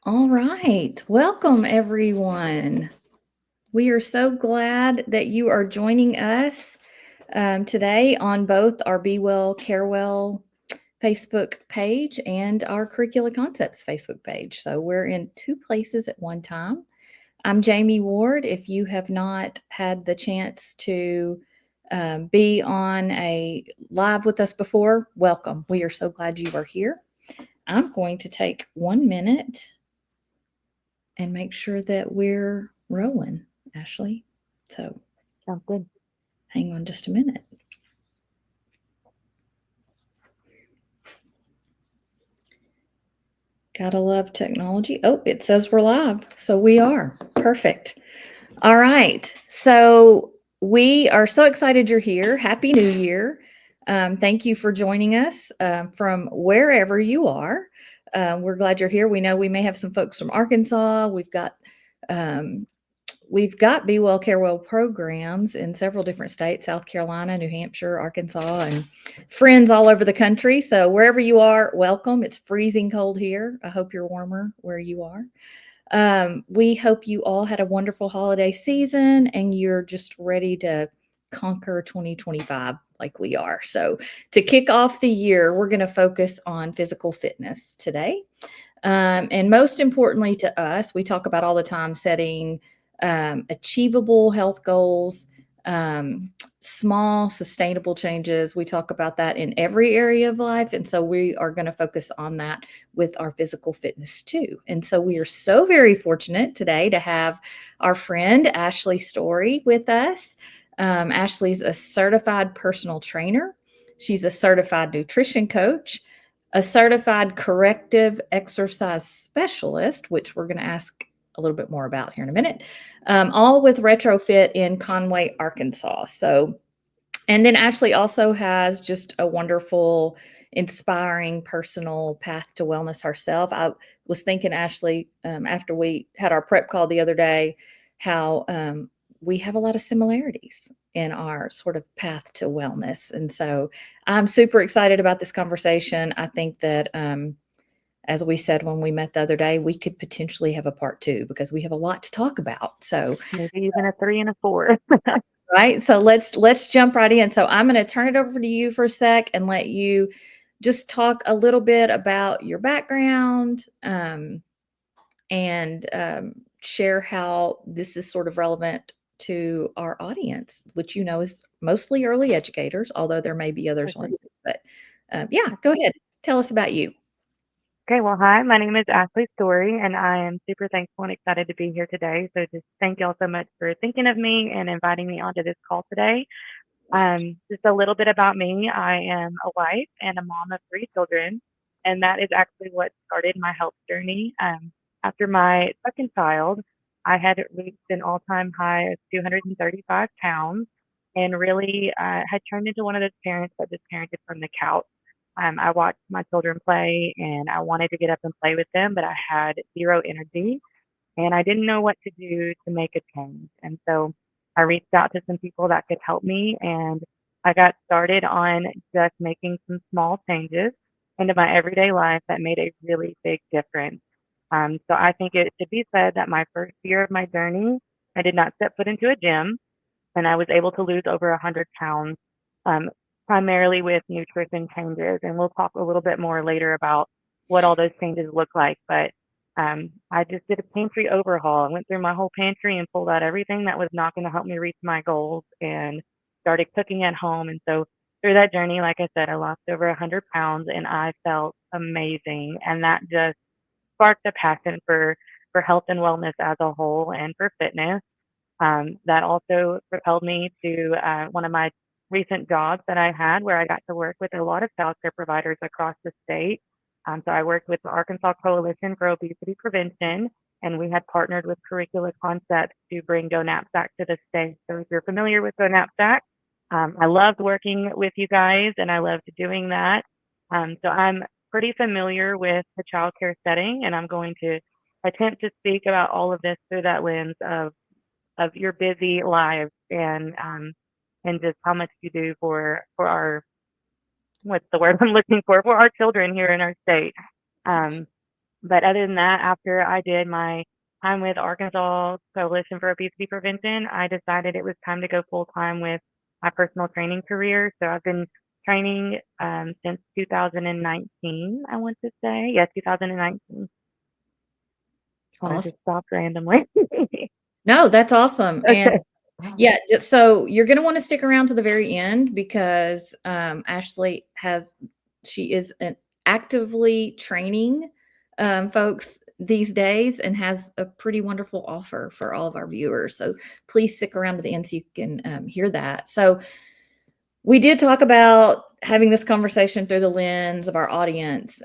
All right. Welcome, everyone. We are so glad that you are joining us today on both our Be Well, Care Well Facebook page and our Curricula Concepts Facebook page. So we're in two places at one time. I'm Jamie Ward. If you have not had the chance to be on a live with us before, welcome. We are so glad you are here. I'm going to take 1 minute and make sure that we're rolling, Ashleigh. So Sounds good. hang on just a minute. Gotta love technology. Oh, it says we're live. So we are. Perfect. All right. So we are so excited you're here. Happy New Year. Thank you for joining us from wherever you are. We're glad you're here. We know we may have some folks from Arkansas. Um, we've got Be Well, Care Well programs in several different states: South Carolina, New Hampshire, Arkansas, and friends all over the country. So, wherever you are, welcome. It's freezing cold here. I hope you're warmer where you are. We hope you all had a wonderful holiday season and you're just ready to conquer 2025 like we are. So, to kick off the year, we're going to focus on physical fitness today. And most importantly to us, we talk about all the time setting achievable health goals, um, small, sustainable changes. We talk about that in every area of life. And so we are going to focus on that with our physical fitness too. And so we are so very fortunate today to have our friend Ashleigh Story with us. Ashleigh's a certified personal trainer. She's a certified nutrition coach, a certified corrective exercise specialist, which we're going to ask a little bit more about here in a minute, all with Retrofit in Conway, Arkansas. So, and then Ashleigh also has just a wonderful, inspiring personal path to wellness herself. I was thinking, Ashleigh, after we had our prep call the other day, how we have a lot of similarities in our sort of path to wellness. And so I'm super excited about this conversation. I think that, as we said when we met the other day, we could potentially have a part two because we have a lot to talk about. So, Maybe even a three and a four. right. So let's jump right in. So I'm going to turn it over to you for a sec and let you just talk a little bit about your background, and share how this is sort of relevant to our audience, which you know is mostly early educators, although there may be others on Perfect. too. But yeah, go ahead. Tell us about you. Okay, well, hi, my name is Ashleigh Story, and I am super thankful and excited to be here today. So just thank y'all so much for thinking of me and inviting me onto this call today. Just a little bit about me. I am a wife and a mom of three children, and that is actually what started my health journey. After my second child, I had reached an all-time high of 235 pounds and really had turned into one of those parents that just parented from the couch. I watched my children play and I wanted to get up and play with them, but I had zero energy and I didn't know what to do to make a change. And so I reached out to some people that could help me and I got started on just making some small changes into my everyday life that made a really big difference. So I think it should be said that my first year of my journey, I did not step foot into a gym and I was able to lose over 100 pounds, um, primarily with nutrition changes. And we'll talk a little bit more later about what all those changes look like. But I just did a pantry overhaul. I went through my whole pantry and pulled out everything that was not going to help me reach my goals and started cooking at home. And so through that journey, like I said, I lost over 100 pounds and I felt amazing. And that just sparked a passion for health and wellness as a whole and for fitness. That also propelled me to one of my recent jobs that I had where I got to work with a lot of childcare providers across the state. So I worked with the Arkansas Coalition for Obesity Prevention, and we had partnered with Curricula Concepts to bring Go Knapsack to the state. So if you're familiar with Go Knapsack, I loved working with you guys, and I loved doing that. So I'm pretty familiar with the childcare setting, and I'm going to attempt to speak about all of this through that lens of your busy lives and just how much you do for our what's the word I'm looking for our children here in our state. Um, But other than that, after I did my time with Arkansas Coalition for Obesity Prevention, I decided it was time to go full time with my personal training career. So I've been training since 2019, I want to say. Yeah, 2019. Or I Awesome. just stopped randomly. No, that's awesome. And Okay. yeah, so you're going to want to stick around to the very end because Ashleigh she is actively training folks these days and has a pretty wonderful offer for all of our viewers. So please stick around to the end so you can hear that. So we did talk about having this conversation through the lens of our audience.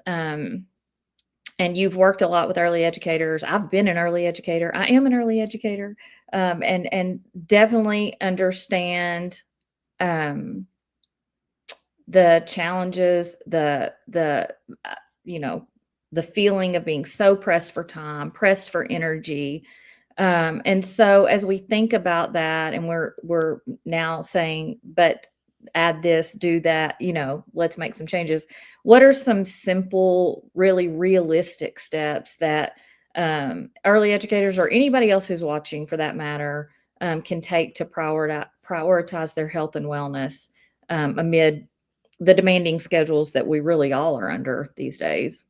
And you've worked a lot with early educators. I've been an early educator. I am an early educator, and definitely understand um, the challenges, you know, the feeling of being so pressed for time, pressed for energy. And so as we think about that, and we're now saying, but add this, do that, let's make some changes. What are some simple, really realistic steps that early educators or anybody else who's watching, for that matter, can take to prioritize their health and wellness amid the demanding schedules that we really all are under these days?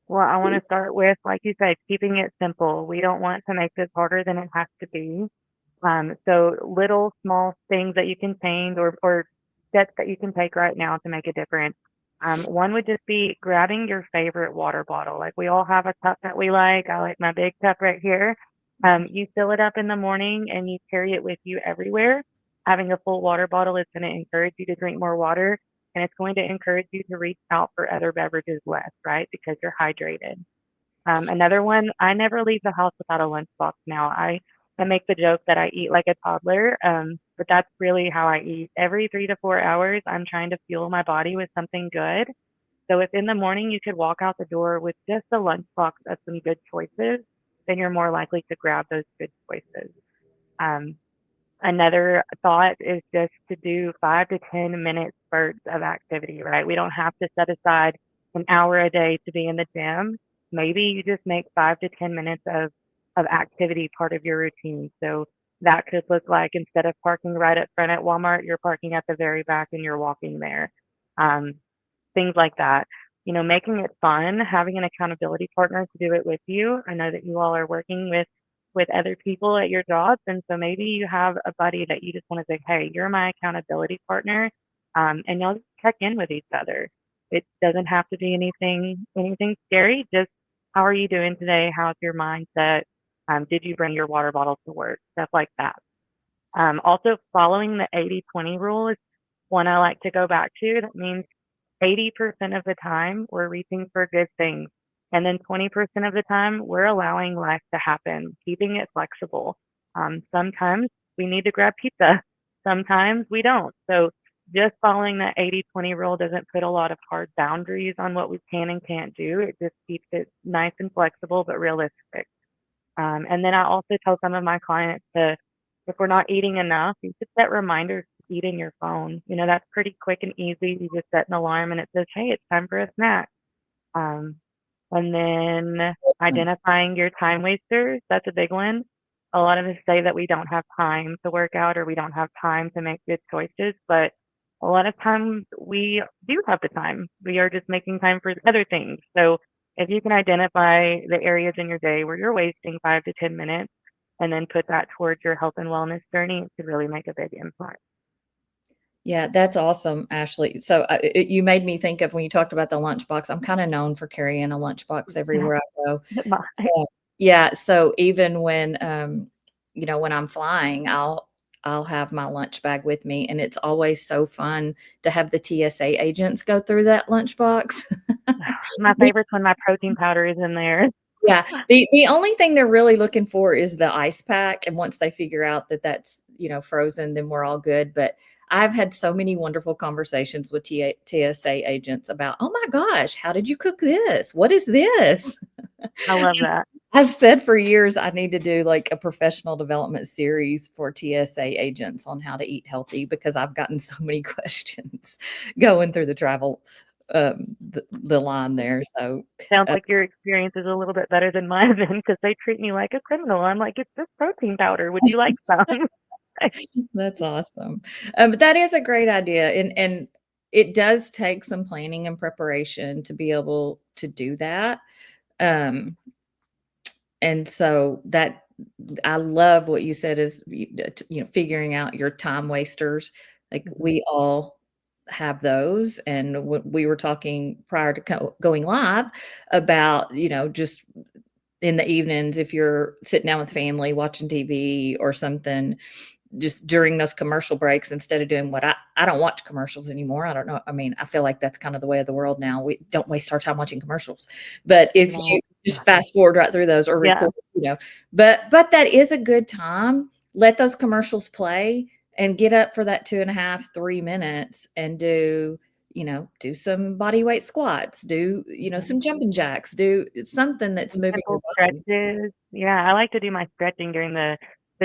Well, I want to start with, like you said, keeping it simple. We don't want to make this harder than it has to be. So little small things that you can change or steps that you can take right now to make a difference. One would just be grabbing your favorite water bottle. Like we all have a cup that we like. I like my big cup right here. You fill it up in the morning and you carry it with you everywhere. Having a full water bottle is going to encourage you to drink more water and it's going to encourage you to reach out for other beverages less, right? Because you're hydrated. Another one, I never leave the house without a lunchbox now. I make the joke that I eat like a toddler, but that's really how I eat. Every 3 to 4 hours, I'm trying to fuel my body with something good. So if in the morning you could walk out the door with just a lunchbox of some good choices, then you're more likely to grab those good choices. Um, Another thought is just to do 5 to 10 minute spurts of activity, right? We don't have to set aside an hour a day to be in the gym. Maybe you just make 5 to 10 minutes of activity part of your routine. So that could look like instead of parking right up front at Walmart, you're parking at the very back and you're walking there. Um, Things like that. Making it fun, having an accountability partner to do it with you. I know that you all are working with other people at your jobs, and so maybe you have a buddy that you just want to say, "Hey, you're my accountability partner," and y'all just check in with each other. It doesn't have to be anything scary. Just how are you doing today? How's your mindset? Did you bring your water bottle to work? Stuff like that. Also, following the 80/20 rule is one I like to go back to. That means 80% of the time we're reaching for good things. And then 20% of the time we're allowing life to happen, keeping it flexible. Sometimes we need to grab pizza, sometimes we don't. So just following that 80/20 rule doesn't put a lot of hard boundaries on what we can and can't do. It just keeps it nice and flexible but realistic. And then I also tell some of my clients to, if we're not eating enough, you should set reminders to eat in your phone. That's pretty quick and easy. You just set an alarm and it says, hey, it's time for a snack. Um, and then identifying your time wasters, that's a big one. A lot of us say that we don't have time to work out or we don't have time to make good choices, but a lot of times we do have the time. We are just making time for other things. So if you can identify the areas in your day where you're wasting 5 to 10 minutes and then put that towards your health and wellness journey, it could really make a big impact. Yeah, that's awesome, Ashley. So you made me think of when you talked about the lunchbox. I'm kind of known for carrying a lunchbox everywhere I go. Yeah. Yeah. So even when, when I'm flying, I'll have my lunch bag with me, and it's always so fun to have the TSA agents go through that lunchbox. My favorite's when my protein powder is in there. Yeah, the only thing they're really looking for is the ice pack, and once they figure out that that's, frozen, then we're all good, but I've had so many wonderful conversations with TSA agents about, "Oh my gosh, how did you cook this? What is this?" I love that. I've said for years I need to do like a professional development series for TSA agents on how to eat healthy because I've gotten so many questions going through the travel the line there. So, Sounds uh, like your experience is a little bit better than mine then, because they treat me like a criminal. I'm like, "It's just protein powder. Would you like some?" that's awesome. But that is a great idea, and it does take some planning and preparation to be able to do that. Um, and so that I love what you said is, figuring out your time wasters. Like, Mhm, we all have those, and we were talking prior to going live about, just in the evenings, if you're sitting down with family watching TV or something, just during those commercial breaks, instead of doing what I don't watch commercials anymore. I don't know. I mean, I feel like that's kind of the way of the world now. We don't waste our time watching commercials. But if no. you just fast forward right through those or Yeah, record, but that is a good time. Let those commercials play and get up for that 2.5, 3 minutes and do some body weight squats, do, mhm. some jumping jacks, do something that's Some moving your simple body. stretches. Yeah, I like to do my stretching during the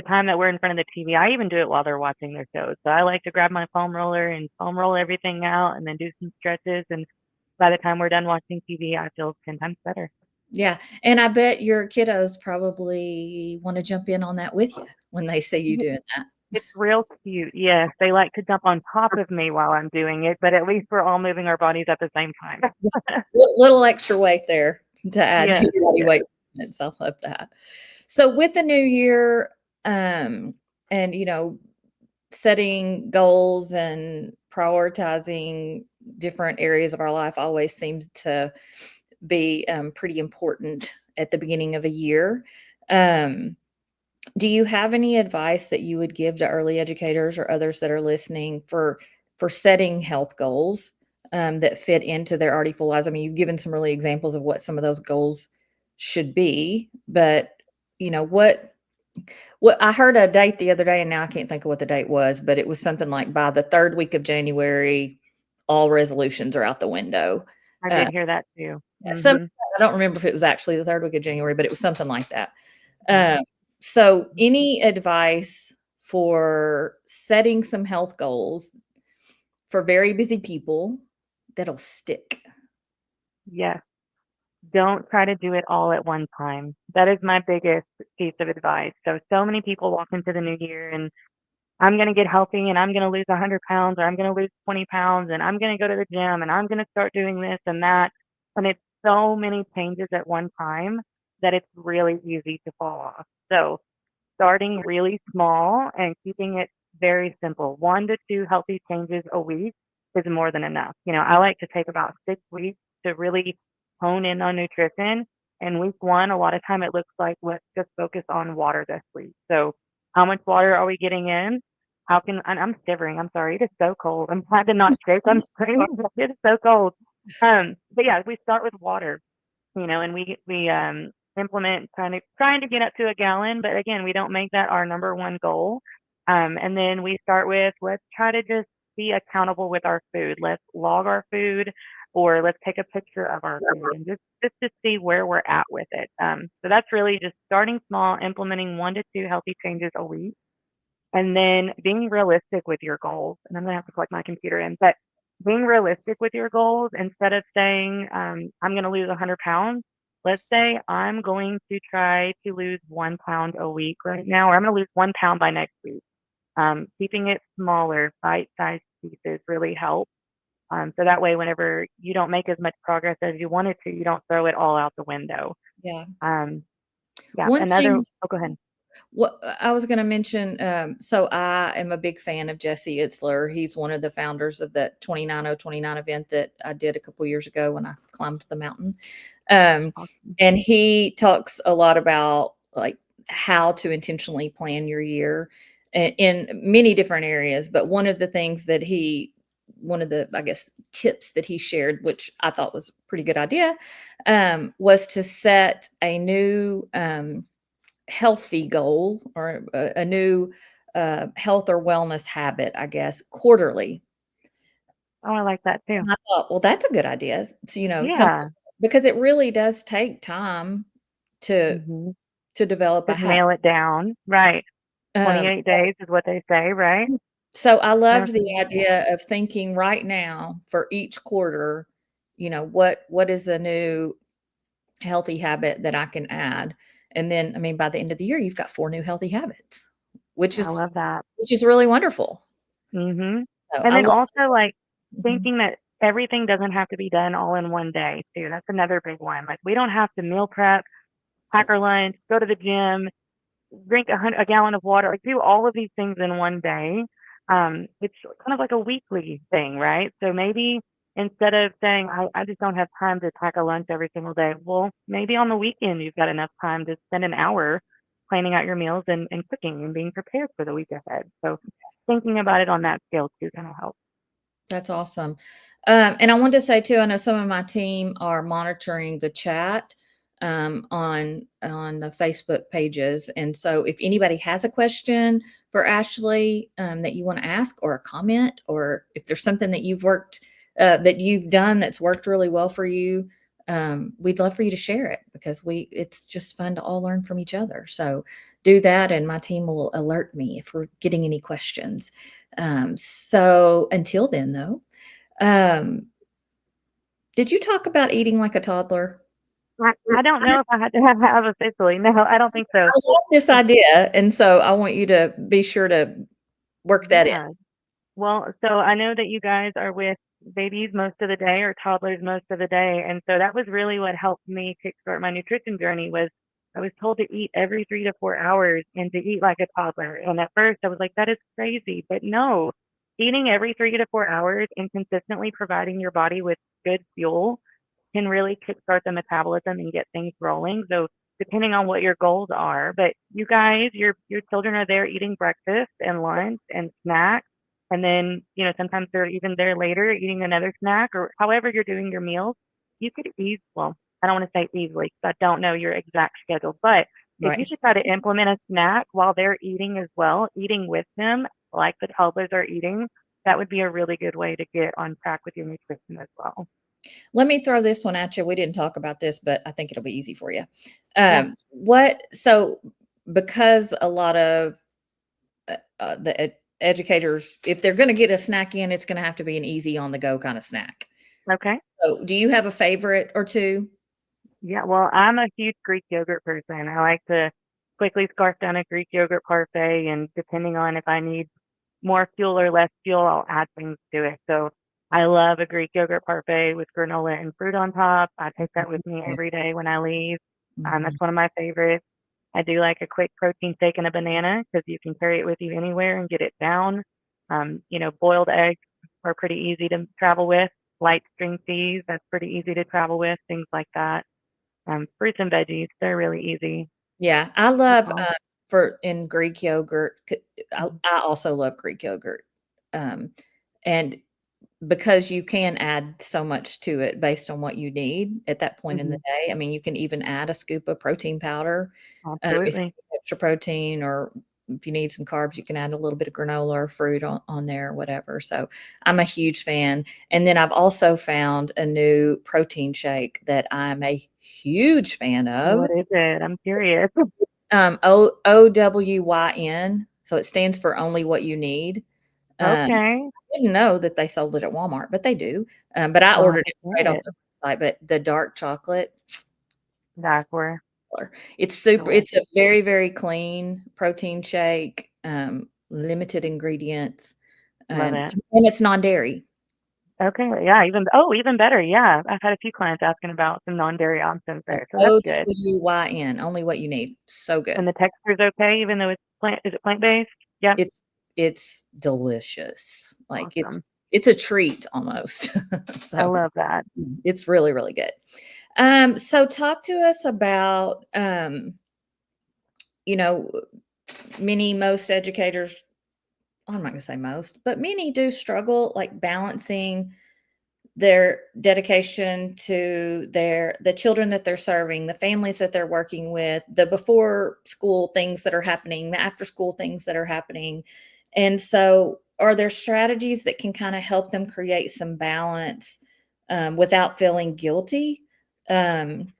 time that we're in front of the TV. I even do it while they're watching their shows. So I like to grab my foam roller and foam roll everything out and then do some stretches, and by the time we're done watching TV, I feel 10 times better. Yeah, and I bet your kiddos probably wanna jump in on that with you when they see you Y doing that. It's real cute. Yes, they like to jump on top of me while I'm doing it, but at least we're all moving our bodies at the same time. Little extra weight there to add to Yes, your body yes. weight itself, love that. So with the new year, and, setting goals and prioritizing different areas of our life always seems to be, pretty important at the beginning of a year. Um Do you have any advice that you would give to early educators or others that are listening for setting health goals, that fit into their already full lives? I mean, you've given some really examples of what some of those goals should be, but, what I heard a date the other day, and now I can't think of what the date was, but it was something like by the 3rd week of January, all resolutions are out the window. I Uh, did hear that too. some Mhm. I don't remember if it was actually the 3rd week of January, but it was something like that. Mhm. Um, so any advice for setting some health goals for very busy people that'll stick? Yes. Don't try to do it all at one time. That is my biggest piece of advice. So many people walk into the new year and I'm going to get healthy and I'm going to lose 100 pounds or I'm going to lose 20 pounds and I'm going to go to the gym and I'm going to start doing this and that. And it's so many changes at one time that it's really easy to fall off. So starting really small and keeping it very simple. 1 to 2 healthy changes a week is more than enough. I like to take about 6 weeks to really hone in on nutrition. And week one, a lot of time it looks like let's just focus on water this week. So how much water are we getting in? And I'm shivering. I'm sorry. It is so cold. I'm trying to not shake on screen, but it is so cold. But yeah, we start with water, and we implement trying to get up to a gallon, but again, we don't make that our number one goal. And then we start with let's try to just be accountable with our food. Let's log our food, or let's take a picture of our food, and just to see where we're at with it. So that's really just starting small, implementing 1 to 2 healthy changes a week, and then being realistic with your goals. And I'm gonna have to plug my computer in, but being realistic with your goals instead of saying, I'm gonna lose 100 pounds. Let's say I'm going to try to lose 1 pound a week right now, or I'm gonna lose 1 pound by next week. Keeping it smaller, bite-sized pieces really help. So that way, whenever you don't make as much progress as you wanted to, you don't throw it all out the window. Yeah. Um, yeah, One another. thing Oh, go ahead. What I was gonna mention, so I am a big fan of Jesse Itzler. He's one of the founders of that 29029 event that I did a couple years ago when I climbed the mountain. Um, Awesome. and he talks a lot about, like, how to intentionally plan your year in many different areas, but one of the, I guess, tips that he shared, which I thought was a pretty good idea, was to set a new, healthy goal or a new health or wellness habit, I guess, quarterly. Oh, I like that too. And I thought, well, that's a good idea. Something Yeah. because it really does take time to Hmm. develop a To habit. nail it down, right. Um, 28 days is what they say, right? so I loved the Perfect. idea of thinking right now for each quarter. what is a new healthy habit that I can add? And then, I mean, by the end of the year, you've got 4 new healthy habits, which I is love that. which is really wonderful. Mhm. So And I then love also, like, Mhm. thinking that everything doesn't have to be done all in one day too. That's another big one. Like, we don't have to meal prep, pack our lunch, go to the gym, drink a gallon of water, like, do all of these things in one day. It's kind of like a weekly thing, right? So maybe instead of saying, I just don't have time to pack a lunch every single day, well, maybe on the weekend you've got enough time to spend an hour planning out your meals and cooking and being prepared for the week ahead. So thinking about it on that scale too kind of helps. That's awesome. And I wanted to say too, I know some of my team are monitoring the chat on the Facebook pages, and so if anybody has a question for Ashley that you want to ask, or a comment, or if there's something that you've done that's worked really well for you, we'd love for you to share it, because it's just fun to all learn from each other. So do that, and my team will alert me if we're getting any questions. So until then, though, um, did you talk about eating like a toddler? I don't know if I had to have officially. No, I don't think so. I love this idea, and so I want you to be sure to work that in. Yeah. Well, so I know that you guys are with babies most of the day or toddlers most of the day, and so that was really what helped me kickstart my nutrition journey. Was I was told to eat every 3 to 4 hours and to eat like a toddler, and at first I was like, "That is crazy," but no, eating every 3 to 4 hours and consistently providing your body with good fuel can really kickstart the metabolism and get things rolling. So depending on what your goals are, but you guys, your children are there eating breakfast and lunch and snacks. And then, sometimes they're even there later eating another snack or however you're doing your meals. You could well, I don't want to say easily because I don't know your exact schedule, but if you Right. could try to implement a snack while they're eating as well, eating with them like the toddlers are eating, that would be a really good way to get on track with your nutrition as well. Let me throw this one at you. We didn't talk about this, but I think it'll be easy for you. Yeah. Because a lot of educators, if they're going to get a snack in, it's going to have to be an easy on the go kind of snack. Okay. So, do you have a favorite or two? Yeah, well, I'm a huge Greek yogurt person. I like to quickly scarf down a Greek yogurt parfait, and depending on if I need more fuel or less fuel, I'll add things to it. So I love a Greek yogurt parfait with granola and fruit on top. I take that with me Yeah. every day when I leave. That's Mhm. one of my favorites. I do like a quick protein shake and a banana because you can carry it with you anywhere and get it down. Boiled eggs are pretty easy to travel with. Light string cheese, that's pretty easy to travel with, things like that. Fruits and veggies, they're really easy. Yeah, I That's love, all. for in Greek yogurt, Mhm. I also love Greek yogurt, um, and because you can add so much to it based on what you need at that point in the Mhm. day. I mean, you can even add a scoop of protein powder, if you Absolutely. need extra protein, or if you need some carbs, you can add a little bit of granola or fruit on there or whatever. So I'm a huge fan. And then I've also found a new protein shake that I'm a huge fan of. What is it? I'm curious. OWYN. So it stands for only what you need. Okay. Didn't know that they sold it at Walmart, but they do. But I I'll have ordered to it try straight off it. the website. But the dark chocolate, Dagwor. or it's a Delicious. very, very clean protein shake, limited ingredients, Love it. and it's non-dairy. Okay, yeah, even better, yeah. I've had a few clients asking about some non-dairy options So there, so that's good. OWYN, only what you need. So good. And the texture's okay even though it's is it plant-based? Yep. It's it's delicious. Like, Awesome. it's a treat almost. I So, love that. it's really, really good. So talk to us about, you know, most educators, I'm not gonna say most, but many do struggle, like, balancing their dedication to the children that they're serving, the families that they're working with, the before school things that are happening, the after school things that are happening. And so, are there strategies that can kind of help them create some balance, without feeling guilty? Um,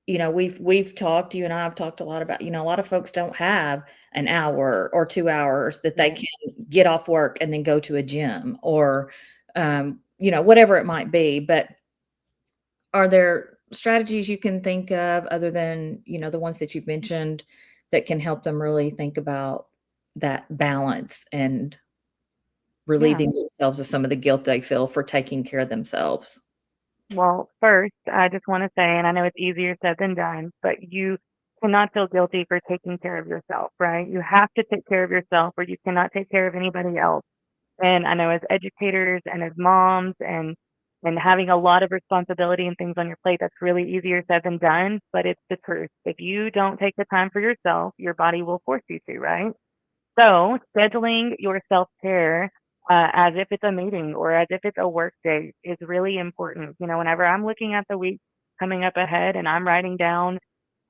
we've talked, you and I have talked a lot about, a lot of folks don't have an hour or 2 hours that they Right. can get off work and then go to a gym, or whatever it might be. But are there strategies you can think of other than, the ones that you've mentioned that can help them really think about that balance and Yeah. relieving themselves of some of the guilt they feel for taking care of themselves? Well, first, I just want to say, and I know it's easier said than done, but you cannot feel guilty for taking care of yourself, right? You have to take care of yourself or you cannot take care of anybody else. And I know as educators and as moms and having a lot of responsibility and things on your plate, that's really easier said than done, but it's the truth. If you don't take the time for yourself, your body will force you to, right? So scheduling your self-care as if it's a meeting or as if it's a work day is really important. Whenever I'm looking at the week coming up ahead and I'm writing down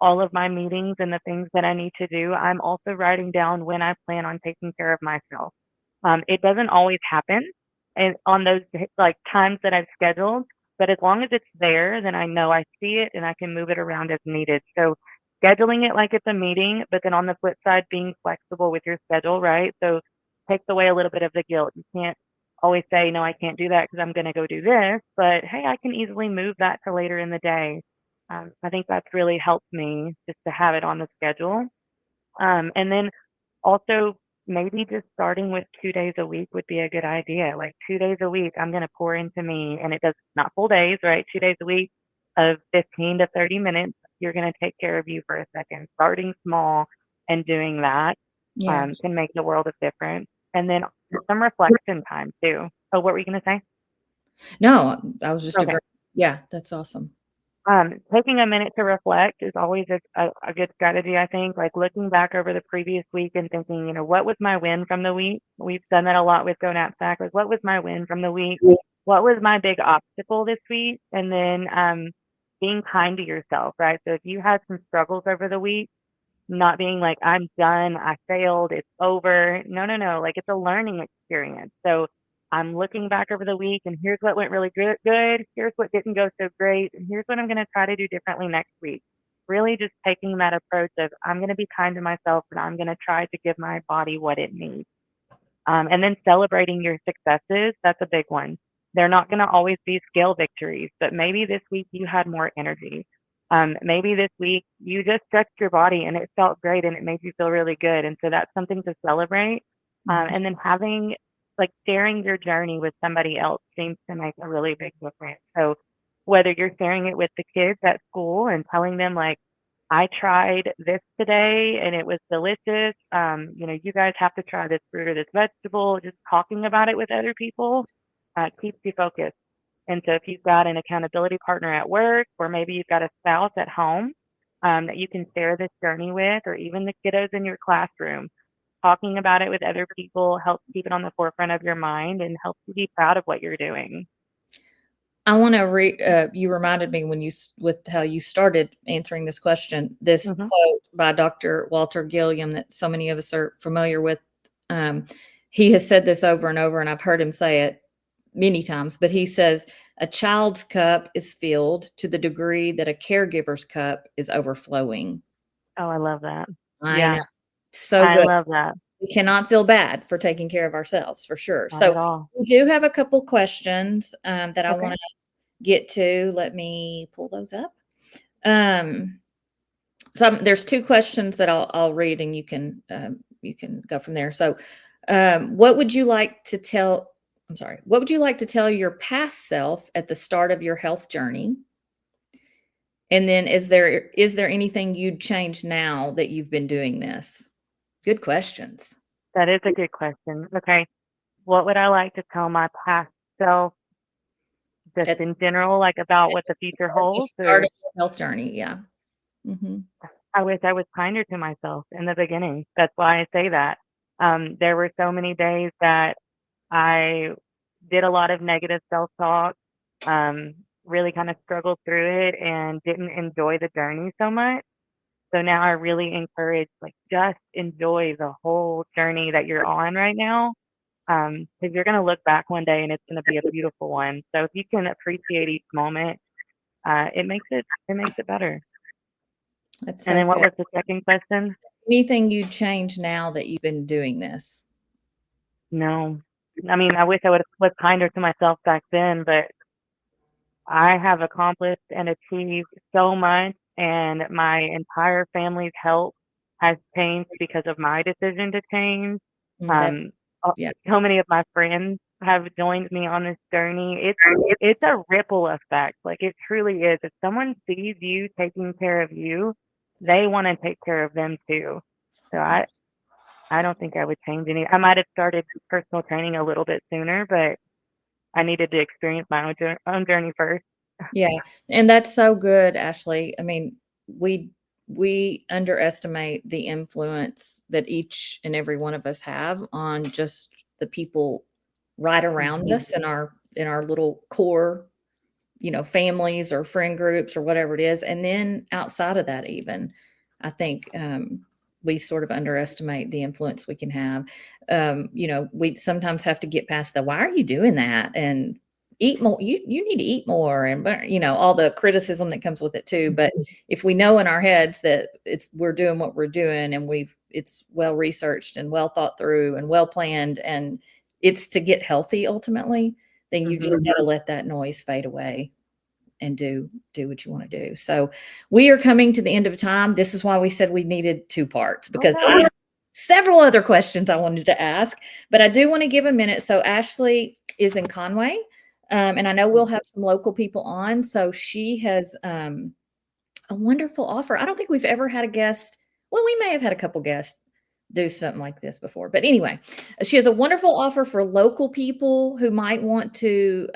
all of my meetings and the things that I need to do, I'm also writing down when I plan on taking care of myself. It doesn't always happen and on those like times that I've scheduled, but as long as it's there, then I know I see it and I can move it around as needed. So scheduling it like it's a meeting, but then on the flip side, being flexible with your schedule, right? So takes away a little bit of the guilt. You can't always say, no, I can't do that because I'm going to go do this, but hey, I can easily move that to later in the day. I think that's really helped me just to have it on the schedule. And then also, maybe just starting with 2 days a week would be a good idea. Like 2 days a week, I'm going to pour into me, and it does not full days, right? 2 days a week of 15 to 30 minutes. You're going to take care of you for a second. Starting small and doing that Yeah. can make the world of difference. And then some reflection time too. Oh, what were you going to say? No, I was just Okay. agreeing. Yeah, that's awesome. Taking a minute to reflect is always a good strategy, I think. Like looking back over the previous week and thinking, what was my win from the week? We've done that a lot with Go Knapsack. Like, what was my win from the week? What was my big obstacle this week? And then being kind to yourself, right? So if you had some struggles over the week, not being like, I'm done, I failed, it's over. No, no, no. Like it's a learning experience. So I'm looking back over the week and here's what went really good. Here's what didn't go so great. And here's what I'm going to try to do differently next week. Really just taking that approach of I'm going to be kind to myself and I'm going to try to give my body what it needs. And then celebrating your successes, that's a big one. They're not going to always be scale victories, but maybe this week you had more energy. Maybe this week you just stretched your body and it felt great and it made you feel really good. And so that's something to celebrate. Mhm. And then having like sharing your journey with somebody else seems to make a really big difference. So whether you're sharing it with the kids at school and telling them like, I tried this today and it was delicious. You guys have to try this fruit or this vegetable. Just talking about it with other people keeps you focused. And so if you've got an accountability partner at work, or maybe you've got a spouse at home that you can share this journey with, or even the kiddos in your classroom, talking about it with other people helps keep it on the forefront of your mind and helps you be proud of what you're doing. I want to you reminded me when with how you started answering this question, this Hmm. quote by Dr. Walter Gilliam that so many of us are familiar with. Um, he has said this over and over, and I've heard him say it many times, but he says, a child's cup is filled to the degree that a caregiver's cup is overflowing. Oh, I love that. I know. Yeah, So I good. love that. We cannot feel bad for taking care of ourselves, for sure. Not So at all. we do have a couple questions that I Okay. want to get to. Let me pull those up. Um, there's two questions that I'll read, and you can go from there. So, what would you like to tell? I'm sorry. What would you like to tell your past self at the start of your health journey? And then, is there anything you'd change now that you've been doing this? Good questions. That is a good question. Okay. What would I like to tell my past self just At, in general, like about what the future at the holds? start Or of your health journey, yeah. Hmm. I wish I was kinder to myself in the beginning. That's why I say that. There were so many days that I did a lot of negative self talk, really kind of struggled through it and didn't enjoy the journey so much. So now I really encourage, like, just enjoy the whole journey that you're on right now. Because you're going to look back one day and it's going to be a beautiful one. So if you can appreciate each moment, it makes it better. That's And so then what good. was the second question? Anything you'd change now that you've been doing this? No. I mean, I wish I would was kinder to myself back then, but I have accomplished and achieved so much, and my entire family's health has changed because of my decision to change. That's Um, yeah. so many of my friends have joined me on this journey. It's a ripple effect. Like it truly is. If someone sees you taking care of you, they want to take care of them too. So I don't think I would change any. I might have started personal training a little bit sooner, but I needed to experience my own journey first. Yeah, and that's so good, Ashley. I mean, we we underestimate the influence that each and every one of us have on just the people right around Mhm. us in our little core, families or friend groups or whatever it is. And then outside of that, even, I think we sort of underestimate the influence we can have. We sometimes have to get past the, why are you doing that? And eat more. You need to eat more. And, all the criticism that comes with it too. But if we know in our heads that we're doing what we're doing and it's well researched and well thought through and well planned and it's to get healthy ultimately, then you Mhm. just got to let that noise fade away and do what you want to do. So we are coming to the end of time. This is why we said we needed two parts because I Okay. have several other questions I wanted to ask, but I do want to give a minute. So Ashley is in Conway, and I know we'll have some local people on. So she has a wonderful offer. I don't think we've ever had a guest. Well, we may have had a couple guests do something like this before. But anyway, she has a wonderful offer for local people who might want to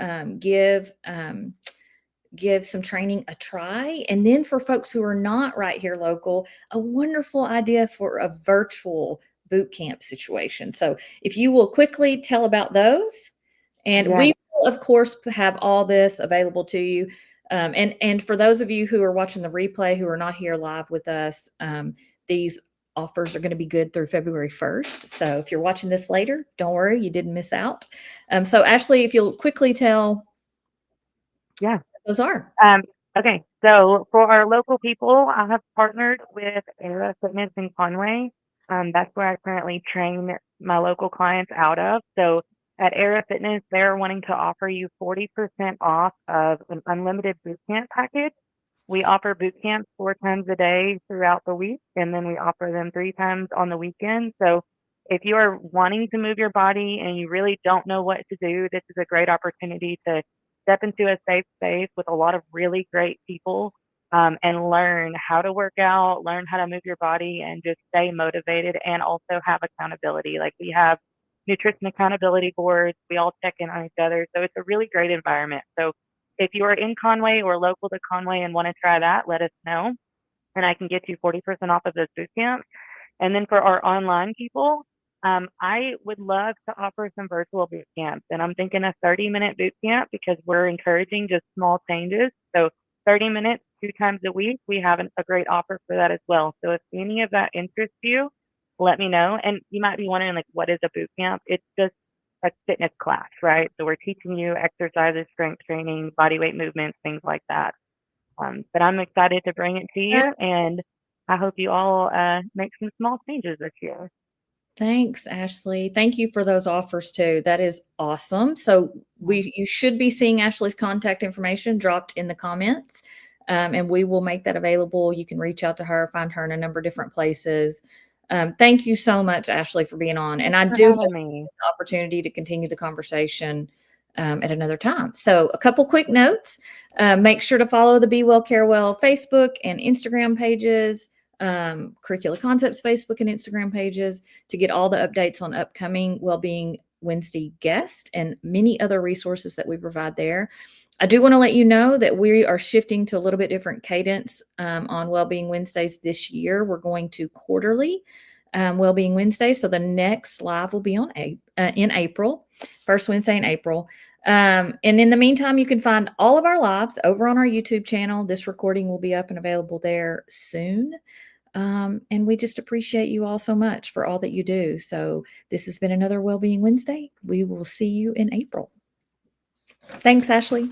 give some training a try. And then for folks who are not right here local, a wonderful idea for a virtual boot camp situation. So if you will quickly tell about those, and Yes. we will, of course, have all this available to you. And for those of you who are watching the replay who are not here live with us, these offers are going to be good through February 1st. So if you're watching this later, don't worry, you didn't miss out. So Ashley, if you'll quickly tell Yeah. what those are. Um, okay. So for our local people, I have partnered with Era Fitness in Conway. That's where I currently train my local clients out of. So at Era Fitness, they're wanting to offer you 40% off of an unlimited boot camp package. We offer boot camps 4 times a day throughout the week, and then we offer them 3 times on the weekend. So if you are wanting to move your body and you really don't know what to do, this is a great opportunity to step into a safe space with a lot of really great people, and learn how to work out, learn how to move your body, and just stay motivated and also have accountability. Like we have nutrition accountability boards, we all check in on each other. So it's a really great environment. So if you are in Conway or local to Conway and want to try that, let us know, and I can get you 40% off of those boot camps. And then for our online people, I would love to offer some virtual boot camps. And I'm thinking a 30-minute boot camp because we're encouraging just small changes. So 30 minutes, 2 times a week, we have a great offer for that as well. So if any of that interests you, let me know. And you might be wondering, like, what is a boot camp? It's just a fitness class, right? So we're teaching you exercises, strength training, body weight movements, things like that. But I'm excited to bring it to you, and I hope you all make some small changes this year. Thanks, Ashley. Thank you for those offers too. That is awesome. So Yeah. you should be seeing Ashley's contact information dropped in the comments, and we will make that available. You can reach out to her, find her in a number of different places. Thank you so much, Ashley, for being on. And I For do hope having me. the opportunity to continue the conversation at another time. So a couple quick notes. Make sure to follow the Be Well Care Well Facebook and Instagram pages, Curricula Concepts Facebook and Instagram pages to get all the updates on upcoming Wellbeing Wednesday guests and many other resources that we provide there. I do want to let you know that we are shifting to a little bit different cadence on Wellbeing Wednesdays this year. We're going to quarterly Wellbeing Wednesday. So the next live will be in April, first Wednesday in April. And in the meantime, you can find all of our lives over on our YouTube channel. This recording will be up and available there soon. And we just appreciate you all so much for all that you do. So this has been another Wellbeing Wednesday. We will see you in April. Thanks, Ashley.